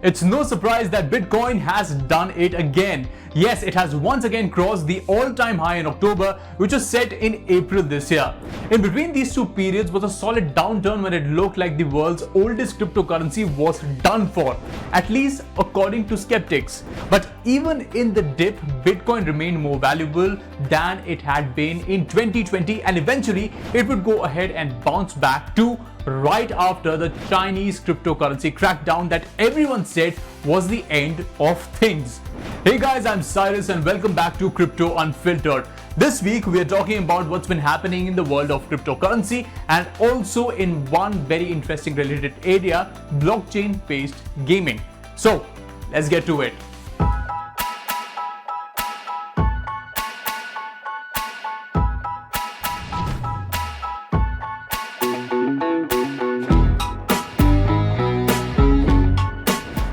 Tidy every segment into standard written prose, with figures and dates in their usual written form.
It's no surprise that Bitcoin has done it again. Yes, it has once again crossed the all-time high in October, which was set in April this year. In between these two periods was a solid downturn when it looked like the world's oldest cryptocurrency was done for, at least according to skeptics. But even in the dip, Bitcoin remained more valuable than it had been in 2020, and eventually it would go ahead and bounce back to right after the Chinese cryptocurrency crackdown that everyone said was the end of things. Hey guys, I'm Cyrus and welcome back to Crypto Unfiltered. This week we are talking about what's been happening in the world of cryptocurrency and also in one very interesting related area, blockchain-based gaming. So let's get to it.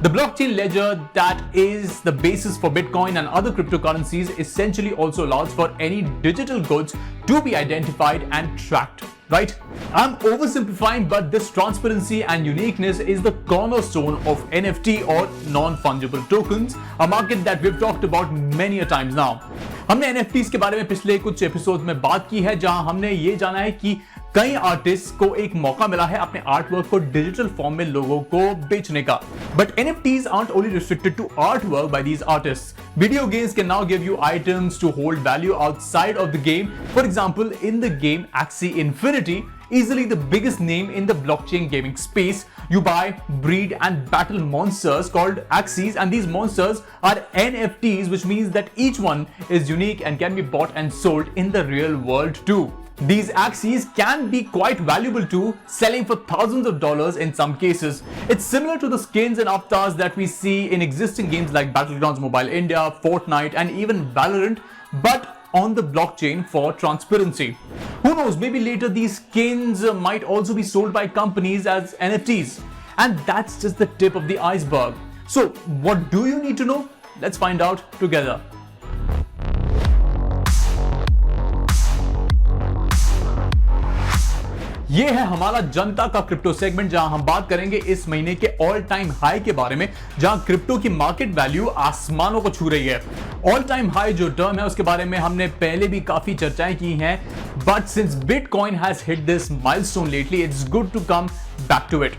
The blockchain ledger that is the basis for Bitcoin and other cryptocurrencies essentially also allows for any digital goods to be identified and tracked, right? I'm oversimplifying, but this transparency and uniqueness is the cornerstone of NFT or non-fungible tokens, a market that we've talked about many a times now. हमने NFTs के बारे में पिछले कुछ episode में बात की है, जहां हमने ये जाना है कि कई आर्टिस्ट को एक मौका मिला है अपने आर्टवर्क को डिजिटल फॉर्म में लोगों को बेचने का. But NFTs aren't only restricted to artwork by these artists. Video games can now give you items to hold value outside of the game. For example, in the game Axie Infinity, easily the biggest name in the blockchain gaming space, you buy, breed and battle monsters called Axies, and these monsters are NFTs, which means that each one is unique and can be bought and sold in the real world too. These Axies can be quite valuable too, selling for thousands of dollars in some cases. It's similar to the skins and avatars that we see in existing games like Battlegrounds Mobile India, Fortnite and even Valorant, but on the blockchain for transparency. Who knows, maybe later these skins might also be sold by companies as NFTs. And that's just the tip of the iceberg. So what do you need to know? Let's find out together. ये है हमारा जनता का crypto segment, जहां हम बात करेंगे इस महीने के ऑल टाइम हाई के बारे में, जहां क्रिप्टो की मार्केट वैल्यू आसमानों को छू रही है. ऑल टाइम हाई जो टर्म है उसके बारे में हमने पहले भी काफी चर्चाएं की हैं, but since bitcoin has hit this milestone lately, it's good to come back to it.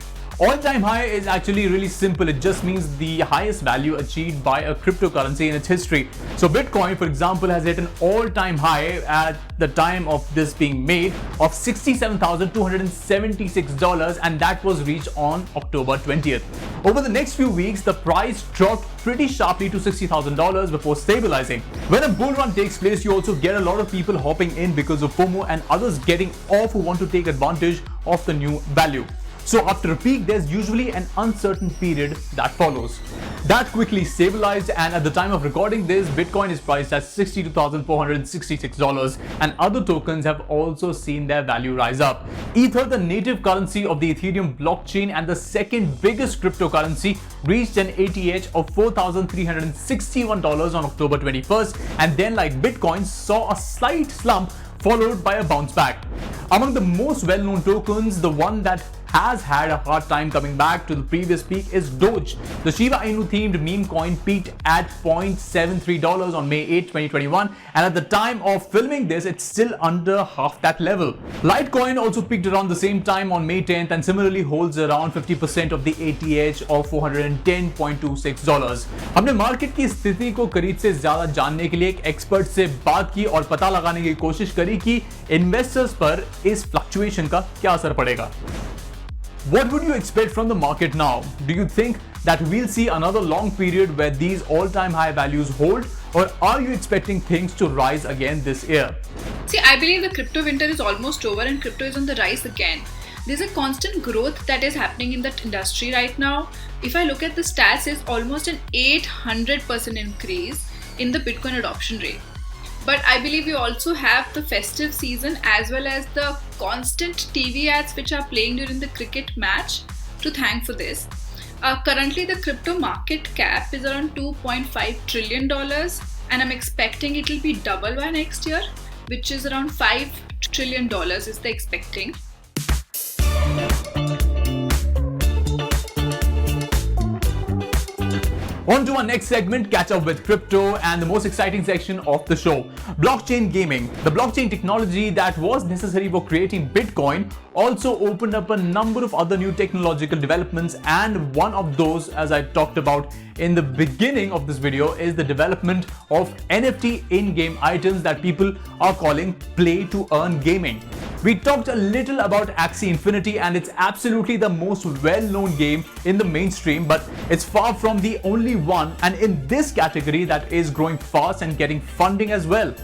All-time high is actually really simple. It just means the highest value achieved by a cryptocurrency in its history. So Bitcoin, for example, has hit an all-time high at the time of this being made of $67,276, and that was reached on October 20th. Over the next few weeks, the price dropped pretty sharply to $60,000 before stabilizing. When a bull run takes place, you also get a lot of people hopping in because of FOMO and others getting off who want to take advantage of the new value. So after a peak, there's usually an uncertain period that follows. That quickly stabilized, and at the time of recording this, Bitcoin is priced at $62,466, and other tokens have also seen their value rise up. Ether, the native currency of the Ethereum blockchain and the second biggest cryptocurrency, reached an ATH of $4,361 on October 21st, and then like Bitcoin saw a slight slump followed by a bounce back. Among the most well-known tokens, the one that has had a hard time coming back to the previous peak is Doge. The Shiba Inu themed meme coin peaked at $0.73 on May 8, 2021, and at the time of filming this, it's still under half that level. Litecoin also peaked around the same time on May 10th and similarly holds around 50% of the ATH of $410.26. हमने market की स्थिति को करीब से ज्यादा जानने के लिए एक एक्सपर्ट से बात की और पता लगाने की कोशिश करी कि इन्वेस्टर्स पर इस फ्लक्चुएशन का क्या असर पड़ेगा. What would you expect from the market now? Do you think that we'll see another long period where these all-time high values hold, or are you expecting things to rise again this year? See, I believe the crypto winter is almost over and crypto is on the rise again. There's a constant growth that is happening in that industry right now. If I look at the stats, it's almost an 800% increase in the Bitcoin adoption rate. But I believe you also have the festive season as well as the constant TV ads which are playing during the cricket match to thank for this. Currently, the crypto market cap is around $2.5 trillion, and I'm expecting it will be double by next year, which is around $5 trillion is the expecting. On to our next segment, catch up with crypto and the most exciting section of the show, blockchain gaming. The blockchain technology that was necessary for creating Bitcoin also opened up a number of other new technological developments, and one of those, as I talked about in the beginning of this video, is the development of NFT in-game items that people are calling play to earn gaming. We talked a little about Axie Infinity, and it's absolutely the most well-known game in the mainstream, but it's far from the only one, and in this category that is growing fast and getting funding as well.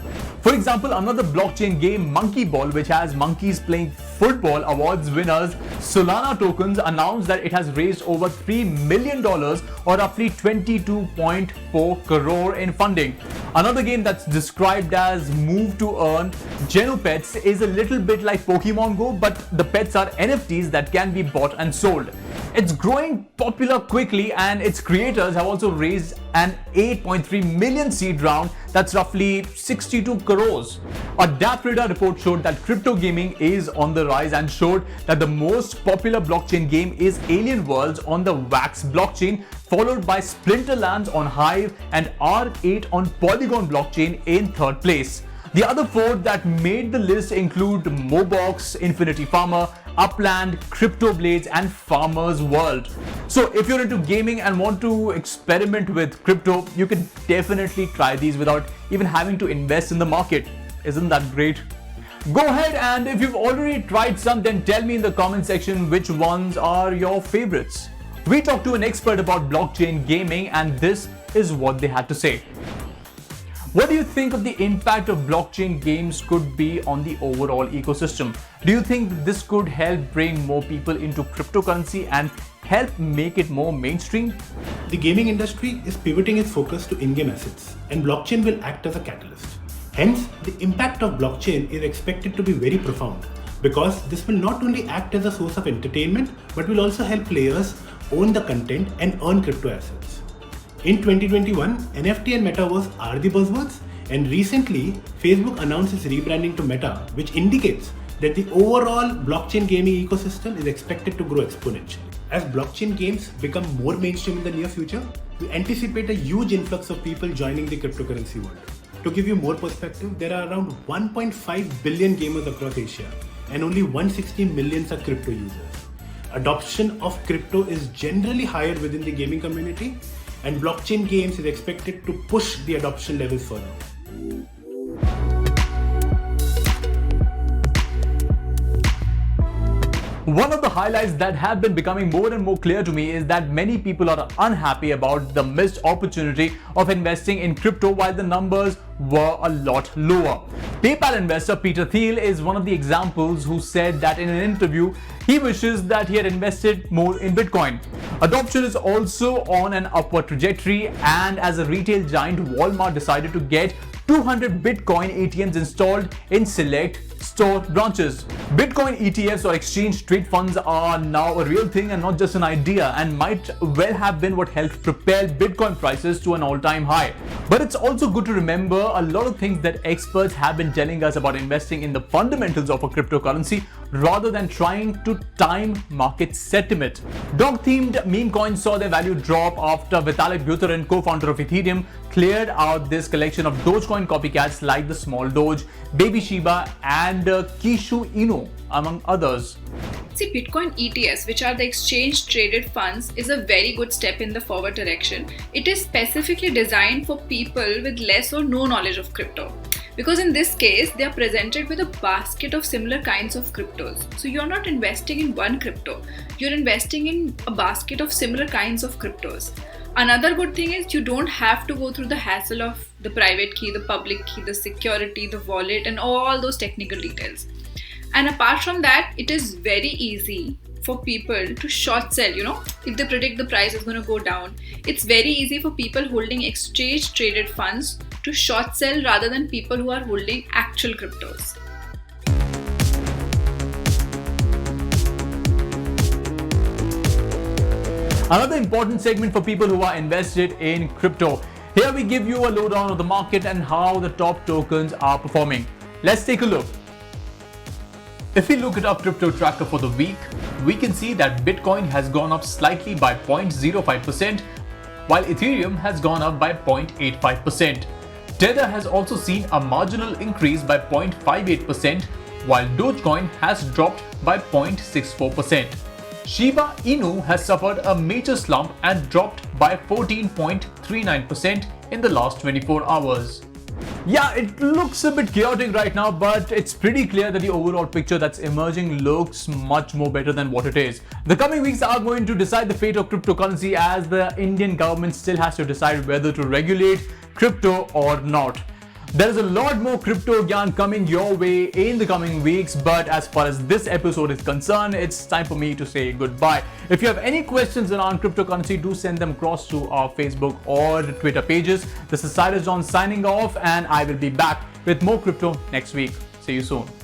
For example, another blockchain game, Monkey Ball, which has monkeys playing football, awards winners Solana tokens, announced that it has raised over $3 million, or roughly 22.4 crore in funding. Another game that's described as Move to Earn, Genopets, is a little bit like Pokemon Go, but the pets are NFTs that can be bought and sold. It's growing popular quickly, and its creators have also raised an 8.3 million seed round, that's roughly 62 crores. A DappRadar report showed that crypto gaming is on the rise and showed that the most popular blockchain game is Alien Worlds on the Wax blockchain, followed by Splinterlands on Hive and R8 on Polygon blockchain in third place. The other four that made the list include Mobox, Infinity Farmer, Upland, Crypto Blades, and Farmer's World. So if you're into gaming and want to experiment with crypto, you can definitely try these without even having to invest in the market. Isn't that great? Go ahead, and if you've already tried some, then tell me in the comment section which ones are your favorites. We talked to an expert about blockchain gaming, and this is what they had to say. What do you think of the impact of blockchain games could be on the overall ecosystem? Do you think this could help bring more people into cryptocurrency and help make it more mainstream? The gaming industry is pivoting its focus to in-game assets, and blockchain will act as a catalyst. Hence, the impact of blockchain is expected to be very profound, because this will not only act as a source of entertainment, but will also help players own the content and earn crypto assets. In 2021, NFT and Metaverse are the buzzwords, and recently, Facebook announced its rebranding to Meta, which indicates that the overall blockchain gaming ecosystem is expected to grow exponentially. As blockchain games become more mainstream in the near future, we anticipate a huge influx of people joining the cryptocurrency world. To give you more perspective, there are around 1.5 billion gamers across Asia, and only 160 million are crypto users. Adoption of crypto is generally higher within the gaming community, and blockchain games is expected to push the adoption levels further. One of the highlights that have been becoming more and more clear to me is that many people are unhappy about the missed opportunity of investing in crypto while the numbers were a lot lower. PayPal investor Peter Thiel is one of the examples who said that in an interview he wishes that he had invested more in Bitcoin. Adoption is also on an upward trajectory, and as a retail giant, Walmart decided to get 200 Bitcoin ATMs installed in select store branches. Bitcoin ETFs, or exchange trade funds, are now a real thing and not just an idea, and might well have been what helped propel Bitcoin prices to an all-time high. But it's also good to remember a lot of things that experts have been telling us about investing in the fundamentals of a cryptocurrency rather than trying to time market sentiment. Dog-themed meme coins saw their value drop after Vitalik Buterin, co-founder of Ethereum, cleared out this collection of Dogecoin copycats like the Small Doge, Baby Shiba, and Kishu Inu, among others. See, Bitcoin ETFs, which are the exchange traded funds, is a very good step in the forward direction. It is specifically designed for people with less or no knowledge of crypto. Because in this case, they are presented with a basket of similar kinds of cryptos. So you're not investing in one crypto, you're investing in a basket of similar kinds of cryptos. Another good thing is you don't have to go through the hassle of the private key, the public key, the security, the wallet, and all those technical details. And apart from that, it is very easy for people to short sell, if they predict the price is going to go down. It's very easy for people holding exchange traded funds to short sell rather than people who are holding actual cryptos. Another important segment for people who are invested in crypto. Here we give you a lowdown of the market and how the top tokens are performing. Let's take a look. If we look at our crypto tracker for the week, we can see that Bitcoin has gone up slightly by 0.05%, while Ethereum has gone up by 0.85%. Tether has also seen a marginal increase by 0.58%, while Dogecoin has dropped by 0.64%. Shiba Inu has suffered a major slump and dropped by 14.39% in the last 24 hours. Yeah, it looks a bit chaotic right now, but it's pretty clear that the overall picture that's emerging looks much more better than what it is. The coming weeks are going to decide the fate of cryptocurrency, as the Indian government still has to decide whether to regulate crypto or not. There is a lot more crypto gyan coming your way in the coming weeks, but as far as this episode is concerned, it's time for me to say goodbye. If you have any questions around cryptocurrency, do send them across to our Facebook or Twitter pages. This is Cyrus John signing off, and I will be back with more crypto next week. See you soon.